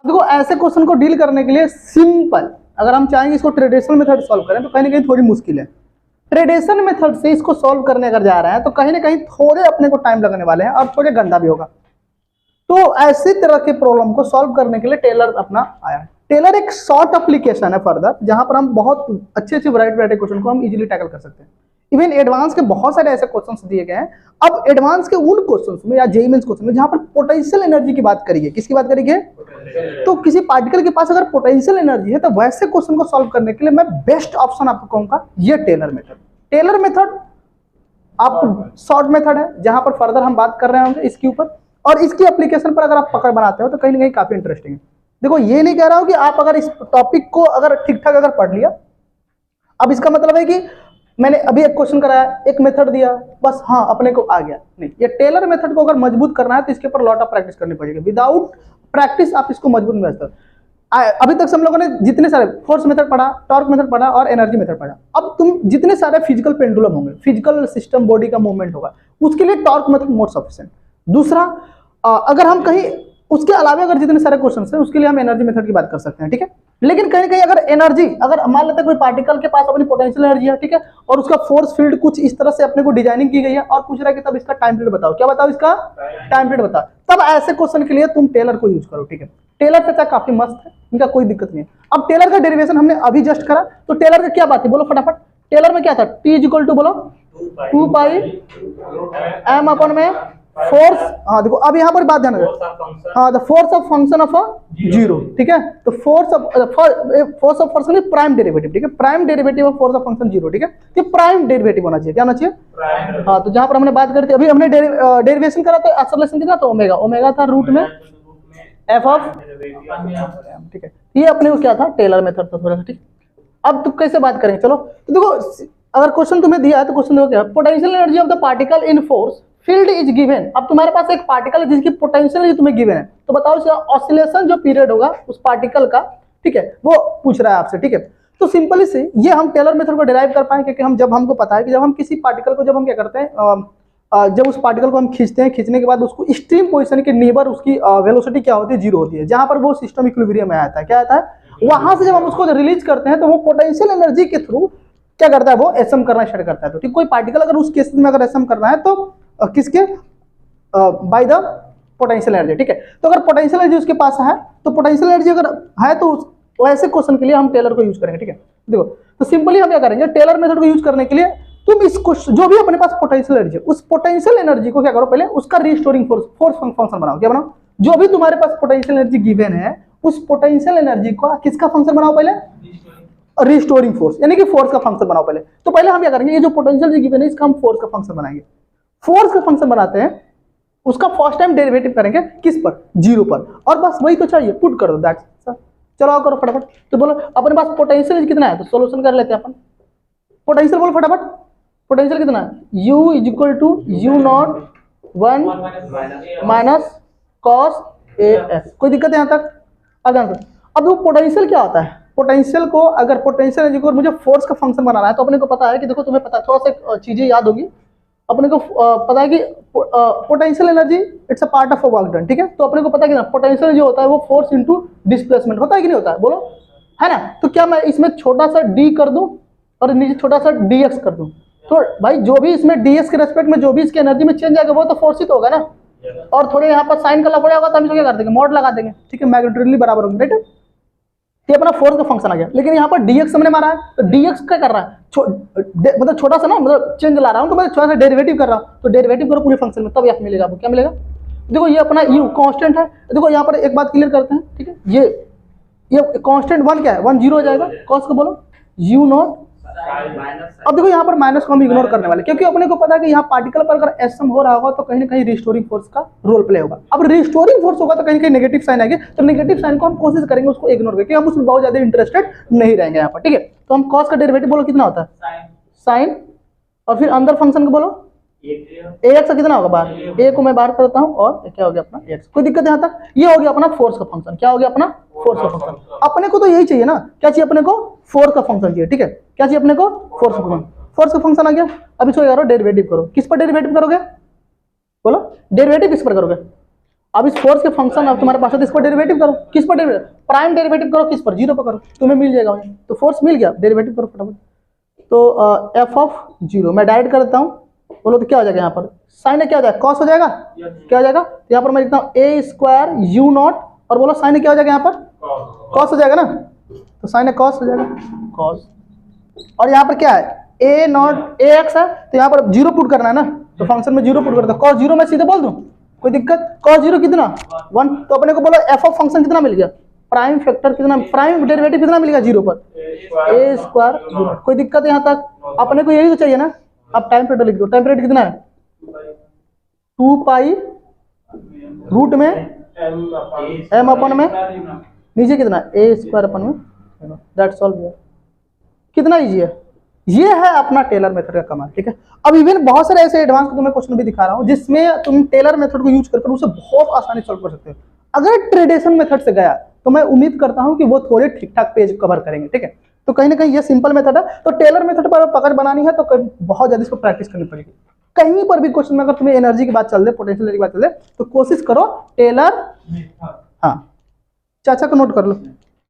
देखो ऐसे क्वेश्चन को डील करने के लिए सिंपल, अगर हम चाहेंगे इसको ट्रेडिशनल मेथड सॉल्व करें तो कहीं ना कहीं थोड़ी मुश्किल है। ट्रेडिशनल मेथड से इसको सॉल्व करने अगर जा रहे हैं तो कहीं ना कहीं थोड़े अपने को टाइम लगने वाले हैं और थोड़े गंदा भी होगा। तो ऐसी तरह के प्रॉब्लम को सॉल्व करने के लिए टेलर अपना आया है। टेलर एक शॉर्ट एप्लीकेशन है फर्दर, जहां पर हम बहुत अच्छे वैरायटी क्वेश्चन को हम इजीली टैकल कर सकते हैं। इवन एडवांस के बहुत सारे ऐसे क्वेश्चंस दिए गए हैं। अब एडवांस के उन क्वेश्चंस में या जेईई मेंस क्वेश्चन में जहां पर पोटेंशियल एनर्जी की बात करिए, किसकी बात करिए, तो किसी पार्टिकल के पास अगर पोटेंशियल एनर्जी है तो वैसे क्वेश्चन को सॉल्व करने के लिए मैं बेस्ट ऑप्शन आपको कहूंगा ये टेलर मेथड। टेलर मेथड आप शॉर्ट मेथड है जहां पर फर्दर हम बात कर रहे होंगे इसके ऊपर, और इसकी एप्लीकेशन पर अगर आप पकड़ बनाते हो तो कहीं ना कहीं काफी इंटरेस्टिंग है। देखो ये नहीं कह रहा हूं कि आप अगर इस टॉपिक को अगर ठीक ठाक अगर पढ़ लिया, अब इसका मतलब है कि मैंने अभी एक क्वेश्चन कराया, एक मेथड दिया, बस हाँ अपने को आ गया, नहीं। ये टेलर मेथड को अगर मजबूत करना है तो इसके ऊपर लॉट ऑफ प्रैक्टिस करनी पड़ेगी। विदाउट प्रैक्टिस आप इसको मजबूत नहीं कर सकते। अभी तक हम लोगों ने जितने सारे फोर्स मेथड पढ़ा, टॉर्क मेथड पढ़ा और एनर्जी मेथड पढ़ा। अब तुम जितने सारे फिजिकल पेंडुलम होंगे, फिजिकल सिस्टम बॉडी का मूवमेंट होगा, उसके लिए टॉर्क मेथड मोर सफिशिएंट। दूसरा, अगर हम कहीं उसके अलावा अगर जितने सारे क्वेश्चन हैं उसके लिए हम एनर्जी मेथड की बात कर सकते हैं, ठीक है। लेकिन कहीं ना कहीं अगर एनर्जी, अगर मान लेते हैं कोई पार्टिकल के पास अपनी पोटेंशियल एनर्जी है, ठीक है, और उसका फोर्स फील्ड कुछ इस तरह से अपने को डिजाइनिंग की गई है और पूछ रहा है कि तब इसका टाइम पीरियड बताओ, क्या बताओ, इसका टाइम पीरियड बताओ, तब ऐसे क्वेश्चन के लिए तुम टेलर को यूज करो, ठीक है। टेलर का काफी मस्त है, इनका कोई दिक्कत नहीं है। अब टेलर का डेरिवेशन हमने अभी जस्ट करा, तो टेलर का क्या बात है बोलो फटाफट। टेलर में क्या था, टी इज इक्वल टू बोलो 2 पाई m अपन में फोर्स, हाँ देखो अब यहाँ पर बात ध्यान रखो, हाँ the force of function of zero, ठीक है। तो force of function is prime derivative, ठीक है। Prime derivative of force of function zero, ठीक है। ये प्राइम डेरिवेटिव होना चाहिए, क्या होना चाहिए, हाँ। तो जहां पर हमने बात करी थी, अभी हमने डेरिवेशन करा तो एक्सेलरेशन कितना था, ओमेगा, ओमेगा था रूट में एफ ऑफ, ठीक है। ये अपने को क्या था, टेलर मेथड था थोड़ा सा, ठीक। अब तुम कैसे बात करेंगे, चलो तो देखो अगर क्वेश्चन तुम्हें दिया है तो क्वेश्चन देखो क्या, potential energy of the particle in force field is given. अब तुम्हारे पास एक पार्टिकल है जिसकी पोटेंशियल एनर्जी तुम्हें गिवन है, तो बताओ इसका ऑसिलेशन जो पीरियड होगा उस पार्टिकल का, ठीक है, वो पूछ रहा है आपसे, ठीक है। तो सिंपली से ये हम टेलर मेथड को डिराइव कर पाए, क्योंकि हम जब हमको पता है कि जब हम किसी पार्टिकल को, जब हम क्या करते हैं, जब उस पार्टिकल को हम खींचते हैं, खींचने के बाद उसको स्ट्रीम पोजीशन के नियर उसकी वेलोसिटी क्या होती है, जीरो होती है, जहां पर वो सिस्टम इक्विलिब्रियम में आता है, क्या आता है, वहां से जब हम उसको रिलीज करते हैं तो वो पोटेंशियल एनर्जी के थ्रू क्या करता है, वो एसएम करना स्टार्ट करता है। तो ठीक, कोई पार्टिकल अगर उस केस में अगर एसएम करना है तो किसके, बाय द पोटेंशियल एनर्जी, ठीक है। तो अगर पोटेंशियल एनर्जी उसके पास है तो पोटेंशियल एनर्जी अगर है तो वैसे क्वेश्चन के लिए हम टेलर को यूज करेंगे, ठीक है। देखो तो सिंपली हम क्या करेंगे, टेलर मेथड को यूज करने के लिए तुम इस जो भी अपने पास पोटेंशियल एनर्जी है उस पोटेंशियल एनर्जी को क्या करो, पहले उसका रिस्टोरिंग फोर्स फंक्शन बनाओ, क्या बनाओ, जो भी तुम्हारे पास पोटेंशियल एनर्जी गिवन है उस पोटेंशियल एनर्जी को किसका फंक्शन बनाओ, पहले रिस्टोरिंग फोर्स, यानी कि फोर्स का फंक्शन बनाओ पहले। तो पहले हम क्या करेंगे, ये जो पोटेंशियल एनर्जी गिवन है इसका हम फोर्स का फंक्शन बनाएंगे। फोर्स का फंक्शन बनाते हैं, उसका फर्स्ट टाइम डेरिवेटिव करेंगे किस पर, जीरो पर, और बस वही तो चाहिए, पुट कर दो, दैट्स। चलो आओ करो फटाफट। तो बोलो अपने पास पोटेंशियल कितना है, तो सॉल्यूशन कर लेते हैं अपन। पोटेंशियल बोलो फटाफट, पोटेंशियल कितना है, U is equal to U0 1 minus cos AS। कोई दिक्कत है यहाँ तक, अब वो पोटेंशियल क्या होता है, पोटेंशियल को अगर पोटेंशियल एनर्जी को मुझे फोर्स का फंक्शन बनाना है तो अपने को पता है कि देखो तुम्हें पता, थोड़ा सा चीजें याद होगी, अपने को पता है कि potential energy it's a part of a work done, ठीक है। तो अपने को पता है कि ना पोटेंशियल जो होता है वो फोर्स इनटू डिस्प्लेसमेंट होता है कि नहीं होता है, बोलो, है ना। तो क्या मैं इसमें छोटा सा d कर दूं और नीचे छोटा सा dx कर दूं, तो भाई जो भी इसमें ds के रेस्पेक्ट में जो भी इसकी एनर्जी में चेंज आएगा वो तो फोर्स ही तो होगा ना, और थोड़े यहाँ पर साइन का लफड़ा होगा तो हम इसको क्या कर देंगे, मॉड लगा देंगे, ठीक है, मैग्नेटिकली बराबर होंगे, राइट। ये अपना फोर्स का फंक्शन आ गया। लेकिन यहाँ पर dx हमने मारा है, तो dx क्या कर रहा है, मतलब छोटा सा ना, मतलब चेंज ला रहा हूँ तो मैं थोड़ा सा डेरिवेटिव कर रहा हूँ, तो डेरिवेटिव करो पूरे फंक्शन में, तब यहाँ मिलेगा, आपको क्या मिलेगा, देखो ये अपना u कांस्टेंट है। देखो यहाँ पर एक बात क्लियर करते हैं, ठीक है, ये कांस्टेंट 1 क्या है, 1 0 हो जाएगा, कॉस को बोलो U0। अब देखो यहाँ पर माइनस को हम इग्नोर करने वाले, क्योंकि अपने को पता है कि यहाँ पार्टिकल पर अगर एसएम हो रहा होगा तो कहीं ना कहीं रिस्टोरिंग फोर्स का रोल प्ले होगा। अब रिस्टोरिंग फोर्स होगा तो कहीं ना कहीं नेगेटिव साइन आएगी, तो नेगेटिव साइन को हम कोशिश करेंगे उसको इग्नोर करके, हम उसमें बहुत ज्यादा इंटरेस्टेड नहीं रहेंगे यहाँ पर, ठीक है। तो हम कॉस का डेरिवेटिव बोलो कितना होता है, साइन, और फिर अंदर फंक्शन को बोलो ax का कितना होगा, बाहर a को मैं बाहर करता हूँ और क्या हो गया अपना x। कोई दिक्कत यहाँ तक, ये हो गया अपना फोर्स का फंक्शन, क्या हो गया अपना फोर्स का फंक्शन। अपने को तो यही चाहिए ना, क्या चाहिए अपने को, फोर्स का फंक्शन चाहिए, ठीक है। क्या चाहिए अपने को, फोर्स का फंक्शन, फोर्स का फंक्शन आ गया। अब इसको करो डेरिवेटिव करो, किस पर डेरिवेटिव करोगे, बोलो डेरिवेटिव किस पर करोगे, अब इस फोर्स के फंक्शन अब तुम्हारे पास है तो इस पर डेरिवेटिव करो। किस पर डेरिवेटिव? प्राइम डेरिवेटिव करो किस पर? 0 पर करो, तुम्हें मिल जाएगा वहीं। तो फोर्स मिल गया, डेरिवेटिव करो फटाफट। तो एफ ऑफ 0 मैं डायरेक्ट कर देता हूँ, बोलो तो क्या हो जाएगा यहाँ पर? साइन क्या हो जाएगा? कॉस हो जाएगा। क्या हो जाएगा? तो यहाँ पर मैं लिखता हूँ ए स्क्वायर यू नॉट, और बोलो साइन क्या हो जाएगा यहाँ पर? कॉस हो जाएगा ना, तो साइन कॉस हो जाएगा, कॉस। और यहाँ पर क्या है? ए नॉट ए एक्स है, तो यहाँ पर 0 पुट करना है ना, तो फंक्शन में 0 पुट करता हूँ। कॉस 0 मैं सीधे बोल दूँ, कोई दिक्कत? कॉस 0 कितना? 1। तो अपने को बोलो एफ ऑफ फंक्शन कितना मिल गया? प्राइम फैक्टर कितना, प्राइम डेरिवेटिव कितना मिल गया 0 पर? ए स्क्वायर। कोई दिक्कत यहाँ तक? अपने को यही तो चाहिए ना। अब टाइम पीरियड लिख दो। टाइम पीरियड कितना है? 2 पाई रूट में एम अपन में, नीचे कितना? ए स्क्वायर अपन में। That's all. कितना इजी है। ये है अपना टेलर मेथड का कमाल, ठीक है। अब इवन बहुत सारे ऐसे एडवांस तुम्हें क्वेश्चन भी दिखा रहा हूँ जिसमें तुम टेलर मेथड को यूज कर उसे बहुत आसानी से सॉल्व कर सकते हो। अगर ट्रेडिशनल मेथड से गया तो मैं उम्मीद करता हूँ कि वो थोड़े ठीक ठाक पेज कवर करेंगे, ठीक है। तो कहीं ना कहीं ये सिंपल मेथड है। तो टेलर मेथड पर पकड़ बनानी है तो बहुत ज्यादा इसको प्रैक्टिस करनी पड़ेगी। कहीं पर भी क्वेश्चन में अगर तुम्हें एनर्जी की बात चल रही है, पोटेंशियल की बात चल रही है, तो कोशिश करो टेलर। हाँ, चाचा को नोट कर लो।